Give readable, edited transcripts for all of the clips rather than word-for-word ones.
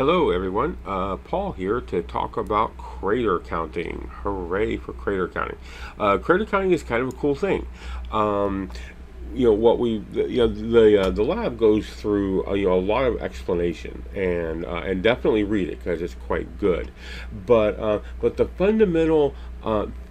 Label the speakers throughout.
Speaker 1: Hello everyone, Paul here to talk about crater counting. Hooray for crater counting. Crater counting is kind of a cool thing. Um, what we the lab goes through a lot of explanation and definitely read it because it's quite good. But the fundamental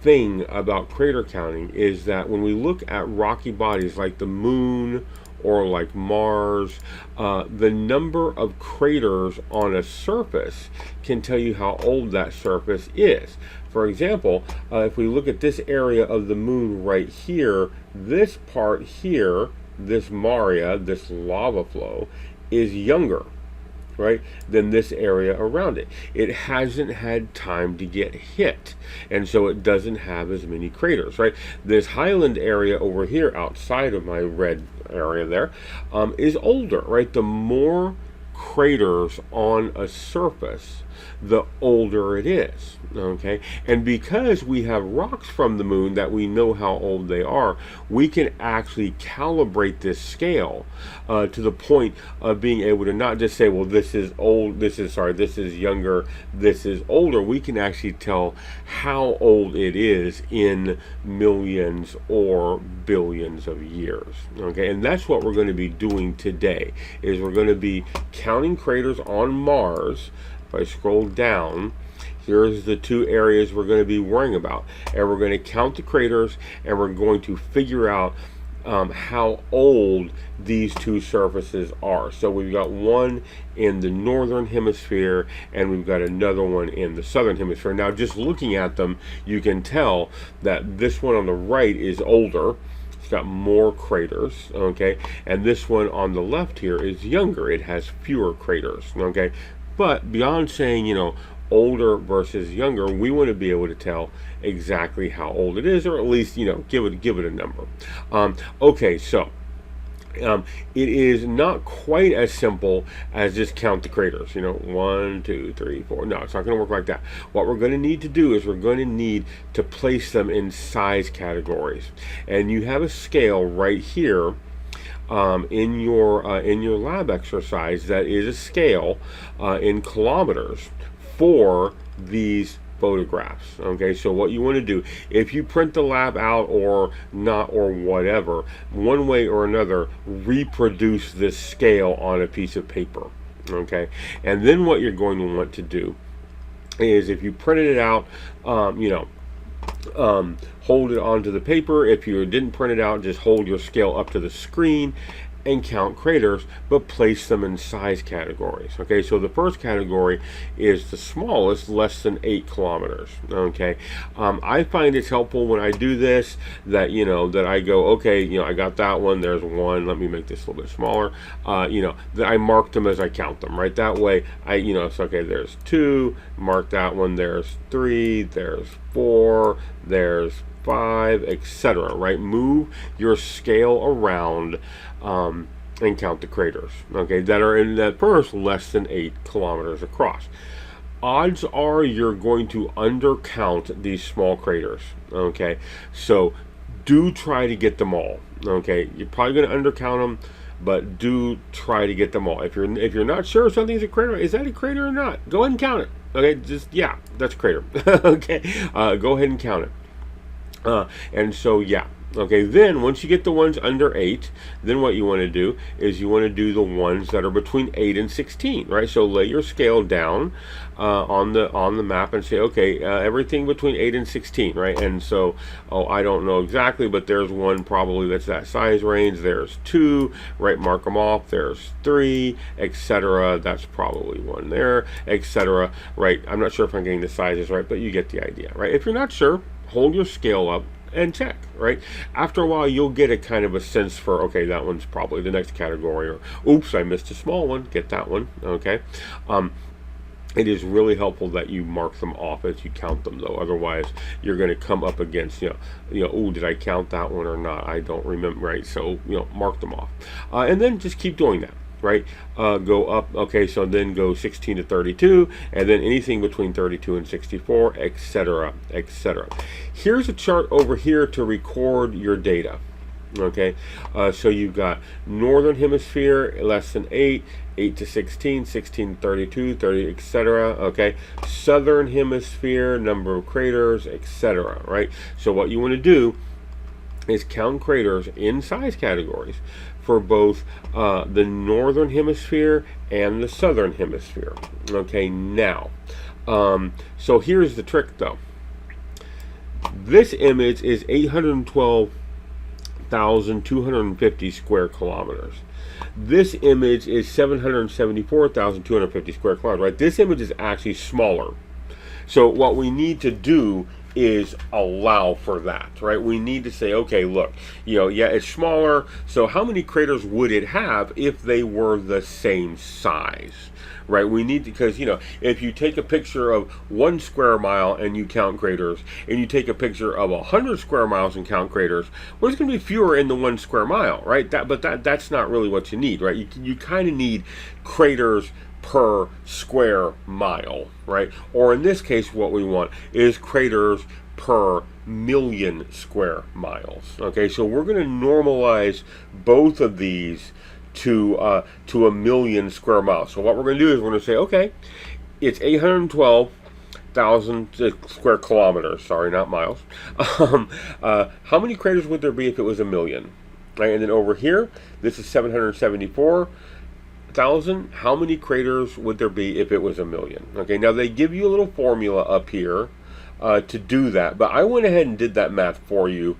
Speaker 1: thing about crater counting is that when we look at rocky bodies like the moon or like Mars, the number of craters on a surface can tell you how old that surface is. For example, if we look at this area of the moon right here, this part here, this Maria, this lava flow, is younger, right, than this area around it. It hasn't had time to get hit, and so it doesn't have as many craters, right? This highland area over here outside of my red area there is older, right? The more craters on a surface, the older it is. Okay, and because we have rocks from the moon that we know how old they are, we can actually calibrate this scale to the point of being able to not just say, well, this is old, this is younger, this is older. We can actually tell how old it is in millions or billions of years. Okay, and that's what we're going to be doing today. Is we're going to be counting craters on Mars. If I scroll down, here's the two areas we're going to be worrying about. And we're going to count the craters, and we're going to figure out how old these two surfaces are. So we've got one in the northern hemisphere, and we've got another one in the southern hemisphere. Now, just looking at them, you can tell that this one on the right is older. It's got more craters, okay? And this one on the left here is younger. It has fewer craters, okay? But beyond saying, older versus younger, we want to be able to tell exactly how old it is, or at least, give it a number. Okay, so it is not quite as simple as just count the craters. 1, 2, 3, 4. No, it's not going to work like that. What we're going to need to do is we're going to need to place them in size categories, and you have a scale right here. In your lab exercise, that is a scale in kilometers for these photographs. Okay, so what you want to do, if you print the lab out or not or whatever, one way or another, reproduce this scale on a piece of paper. Okay, and then what you're going to want to do is, if you printed it out, hold it onto the paper. If you didn't print it out, just hold your scale up to the screen and count craters, but place them in size categories. Okay, so the first category is the smallest, less than 8 kilometers. Okay, I find it's helpful when I do this that that I go, okay, I got that one. There's one. Let me make this a little bit smaller. That I mark them as I count them. Right, that way it's okay. There's 2. Mark that one. There's 3. There's 4. There's 5, etc. Right, move your scale around and count the craters, okay, that are in that first less than 8 kilometers across. Odds are you're going to undercount these small craters. Okay, so do try to get them all. Okay, you're probably going to undercount them, but do try to get them all. If you're not sure if something's a crater, is that a crater or not? Go ahead and count it. Okay, that's a crater. Okay, go ahead and count it. And so okay, then once you get the ones under 8, then what you want to do is you want to do the ones that are between 8 and 16, right? So lay your scale down on the map and say, okay, everything between 8 and 16, right? And so, I don't know exactly, but there's one probably that's that size range. There's 2, right? Mark them off. There's 3, etc. That's probably one there, etc. Right? I'm not sure if I'm getting the sizes right, but you get the idea, right? If you're not sure, hold your scale up and check, right? After a while, you'll get a kind of a sense for, okay, that one's probably the next category, or oops, I missed a small one, get that one, okay? It is really helpful that you mark them off as you count them, though. Otherwise, you're going to come up against, oh, did I count that one or not? I don't remember, right? So, mark them off. And then just keep doing that. Right, go up. Okay, so then go 16 to 32, and then anything between 32 and 64, etc., etc. Here's a chart over here to record your data. Okay, so you've got northern hemisphere less than 8, 8 to 16, 16 to 32, 30, etc. Okay, southern hemisphere, number of craters, etc. Right. So what you want to do is count craters in size categories for both the northern hemisphere and the southern hemisphere. Okay, now, so here's the trick though. This image is 812,250 square kilometers. This image is 774,250 square kilometers, right? This image is actually smaller. So what we need to do is allow for that, right? We need to say, okay, look, yeah, it's smaller. So how many craters would it have if they were the same size? Right, we need to, because if you take a picture of 1 square mile and you count craters, and you take a picture of 100 square miles and count craters, well, there's going to be fewer in the 1 square mile, right? That's not really what you need, right? You kind of need craters per square mile, right? Or in this case, what we want is craters per million square miles. Okay, so we're going to normalize both of these to a million square miles. So what we're going to do is we're going to say, okay, it's 812,000 square kilometers. Sorry, not miles. How many craters would there be if it was a million? Right, and then over here, this is 774,000. How many craters would there be if it was a million? Okay, now they give you a little formula up here to do that, but I went ahead and did that math for you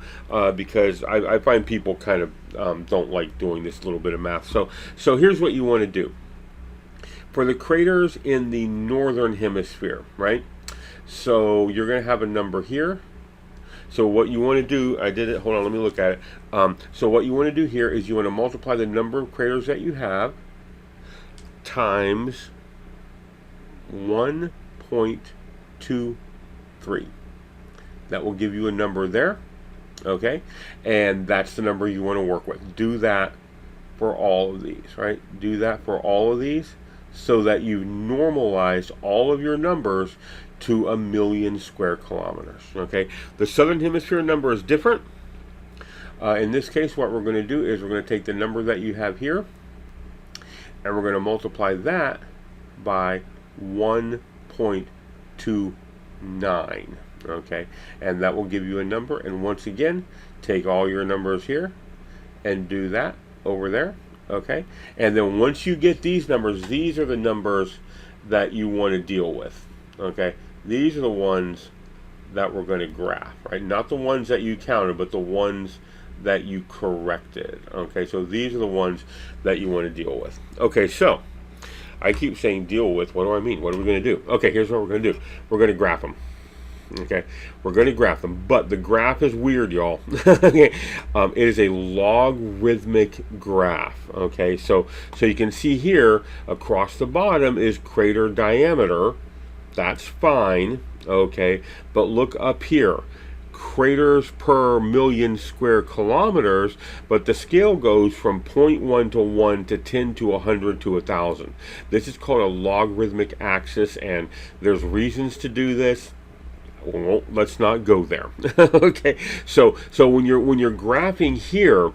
Speaker 1: because I find people kind of don't like doing this little bit of math. So here's what you want to do for the craters in the northern hemisphere, right? So you're going to have a number here. So what you want to do, I did it, hold on, let me look at it. So what you want to do here is you want to multiply the number of craters that you have times 1.23. That will give you a number there, okay? And that's the number you want to work with. Do that for all of these, right? Do that for all of these so that you normalize all of your numbers to a million square kilometers, okay? The southern hemisphere number is different. In this case, what we're going to do is we're going to take the number that you have here and we're going to multiply that by 1.29, okay? And that will give you a number. And once again, take all your numbers here and do that over there, okay? And then once you get these numbers, these are the numbers that you want to deal with, okay? These are the ones that we're going to graph, right? Not the ones that you counted, but the ones that you corrected, okay? So these are the ones that you want to deal with. Okay, so I keep saying deal with. What do I mean? What are we going to do? Okay, here's what we're going to do. We're going to graph them. Okay, we're going to graph them, but the graph is weird, y'all. Okay, it is a logarithmic graph. Okay, so you can see here across the bottom is crater diameter. That's fine. Okay, but look up here. Craters per million square kilometers, but the scale goes from 0.1 to 1 to 10 to 100 to 1,000. This is called a logarithmic axis, and there's reasons to do this. Well, let's not go there. Okay, so when you're graphing here,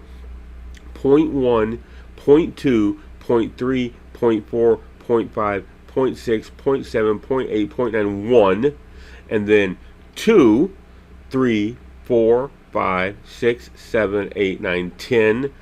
Speaker 1: 0.1, 0.2, 0.3, 0.4, 0.5, 0.6, 0.7, 0.8, 0.9, 1, and then 2, 3, 4, 5, 6, 7, 8, 9, 10,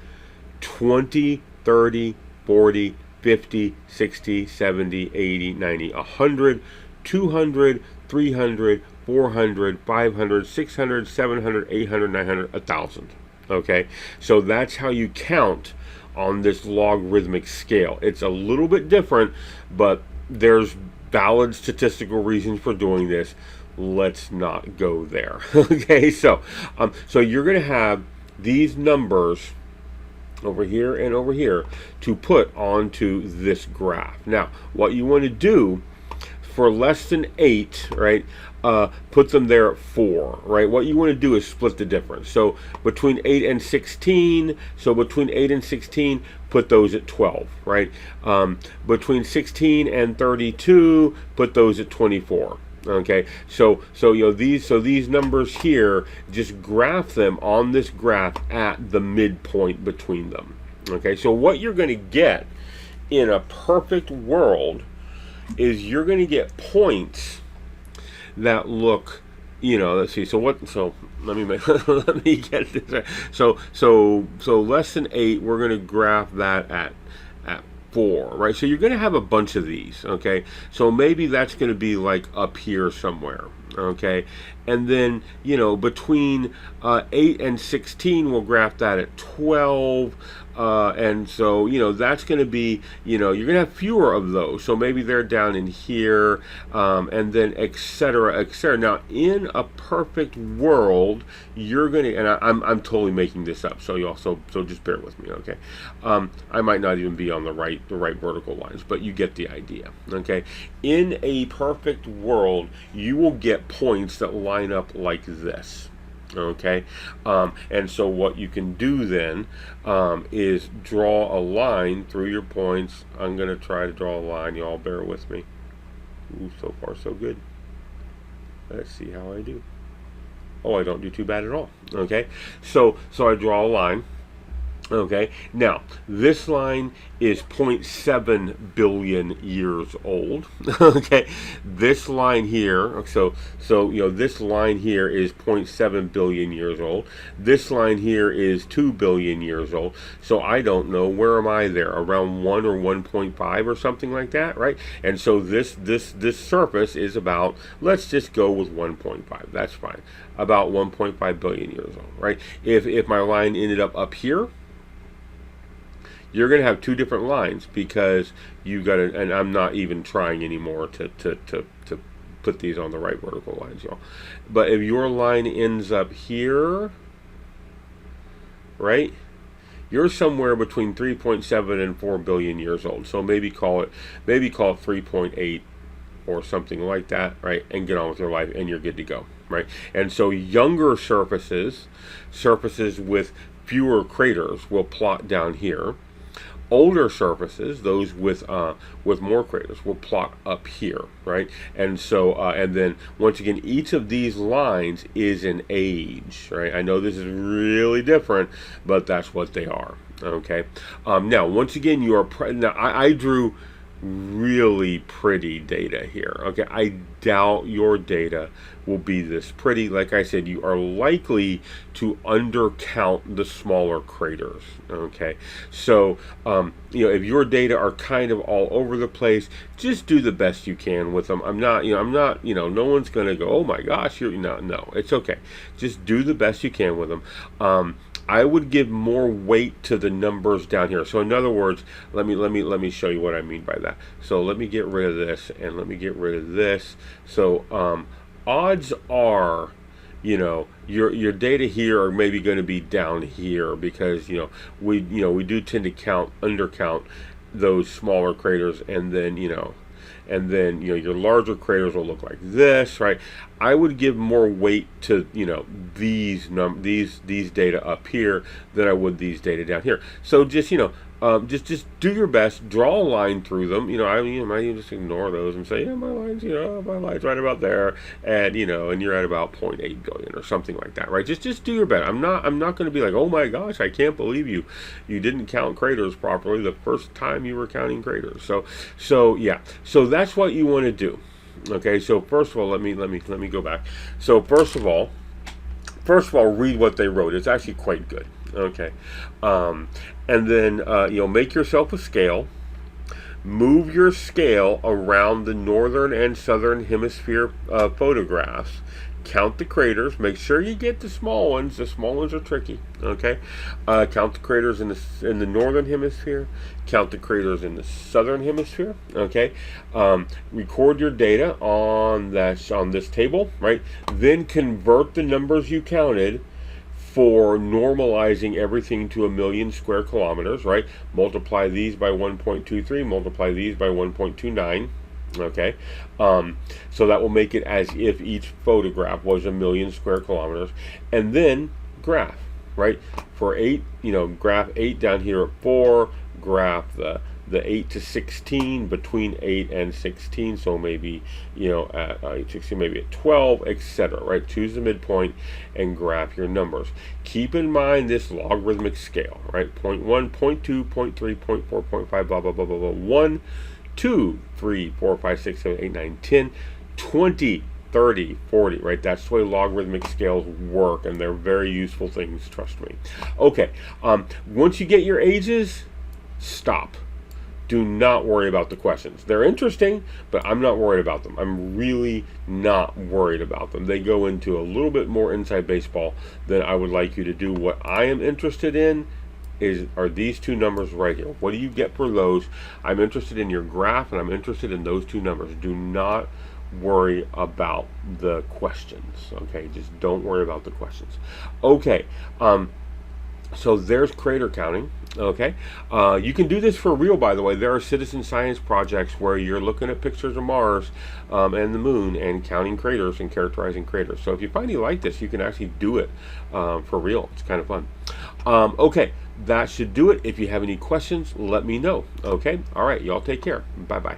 Speaker 1: 20, 30, 40, 50, 60, 70, 80, 90, 100, 200, 300, 400, 500, 600, 700, 800, 900, 1,000. Okay, so that's how you count on this logarithmic scale. It's a little bit different, but there's valid statistical reasons for doing this. Let's not go there. Okay, so you're going to have these numbers over here and over here to put onto this graph. Now, what you want to do for less than 8, right, put them there at 4, right? What you want to do is split the difference. So between 8 and 16, put those at 12, right? Between 16 and 32, put those at 24. Okay, these numbers here, just graph them on this graph at the midpoint between them. Okay, so what you're going to get in a perfect world is you're going to get points that look, let's see. So let me make, let me get this right. So less than 8, we're going to graph that at 4, right? So you're going to have a bunch of these, okay? So maybe that's going to be like up here somewhere, okay? And then, between 8 and 16, we'll graph that at 12. And so, that's going to be, you're going to have fewer of those. So maybe they're down in here, and then et cetera, et cetera. Now, in a perfect world, you're going to, and I'm totally making this up. So so just bear with me, okay? I might not even be on the right vertical lines, but you get the idea, okay? In a perfect world, you will get points that line up like this. Okay, and so what you can do then is draw a line through your points. I'm going to try to draw a line. You all bear with me. Ooh, so far so good. Let's see how I do. Oh, I don't do too bad at all. Okay, so I draw a line. Okay, now this line is 0.7 billion years old. Okay, this line here, so this line here is 0.7 billion years old. This line here is 2 billion years old. So I don't know, where am I there? Around 1 or 1.5 or something like that, right? And so this surface is about, let's just go with 1.5. That's fine. About 1.5 billion years old, right? If my line ended up here, you're going to have two different lines, because you got to, and I'm not even trying anymore to put these on the right vertical lines, y'all. But if your line ends up here, right, you're somewhere between 3.7 and 4 billion years old. So maybe call it 3.8 or something like that, right? And get on with your life, and you're good to go, right? And so younger surfaces with fewer craters, will plot down here. Older surfaces, those with more craters, will plot up here, right? And so, and then once again, each of these lines is an age, right? I know this is really different, but that's what they are. Okay. Now, once again, I drew really pretty data here. Okay, I doubt your data will be this pretty. Like I said, you are likely to undercount the smaller craters. Okay, so if your data are kind of all over the place, just do the best you can with them. I'm not, no one's gonna go, oh my gosh, no, it's okay. Just do the best you can with them. I would give more weight to the numbers down here. So in other words, let me show you what I mean by that. So let me get rid of this, and let me get rid of this. So odds are, your data here are maybe going to be down here, because we do tend to undercount those smaller craters, and then your larger craters will look like this, right? I would give more weight to these data up here than I would these data down here. So just just do your best, draw a line through them. I might just ignore those and say, yeah, my line's right about there, and and you're at about 0.8 billion or something like that, right? Just do your best. I'm not going to be like, oh my gosh, I can't believe you didn't count craters properly the first time you were counting craters. So yeah, so that's what you want to do. Okay, so first of all, let me go back. So first of all, read what they wrote. It's actually quite good. Okay, and then make yourself a scale. Move your scale around the northern and southern hemisphere photographs. Count the craters. Make sure you get the small ones. The small ones are tricky. Okay. Count the craters in the northern hemisphere. Count the craters in the southern hemisphere. Okay. Record your data on this table. Right. Then convert the numbers you counted for normalizing everything to 1 million square kilometers. Right. Multiply these by 1.23. Multiply these by 1.29. Okay, so that will make it as if each photograph was 1 million square kilometers, and then graph, right? For 8, graph 8 down here at 4, graph the the 8 to 16, between 8 and 16, so maybe, at 8, 16, maybe at 12, etc., right? Choose the midpoint and graph your numbers. Keep in mind this logarithmic scale, right? 0.1, 0.2, 0.3, 0.4, 0.5, blah, blah, blah, blah, blah, 1, 2, 3, 4, 5, 6, 7, 8, 9, 10, 20, 30, 40, right? That's the way logarithmic scales work, and they're very useful things, trust me. Okay, once you get your ages, stop. Do not worry about the questions. They're interesting, but I'm not worried about them. I'm really not worried about them. They go into a little bit more inside baseball than I would like you to do. What I am interested in are these two numbers right here. What do you get for those? I'm interested in your graph, and I'm interested in those two numbers. Do not worry about the questions. Okay, just don't worry about the questions. Okay, so there's crater counting. Okay, you can do this for real, by the way. There are citizen science projects where you're looking at pictures of Mars and the moon and counting craters and characterizing craters. So if you find you like this, you can actually do it for real. It's kind of fun. Okay, that should do it. If you have any questions, let me know. Okay, all right, y'all take care. Bye-bye.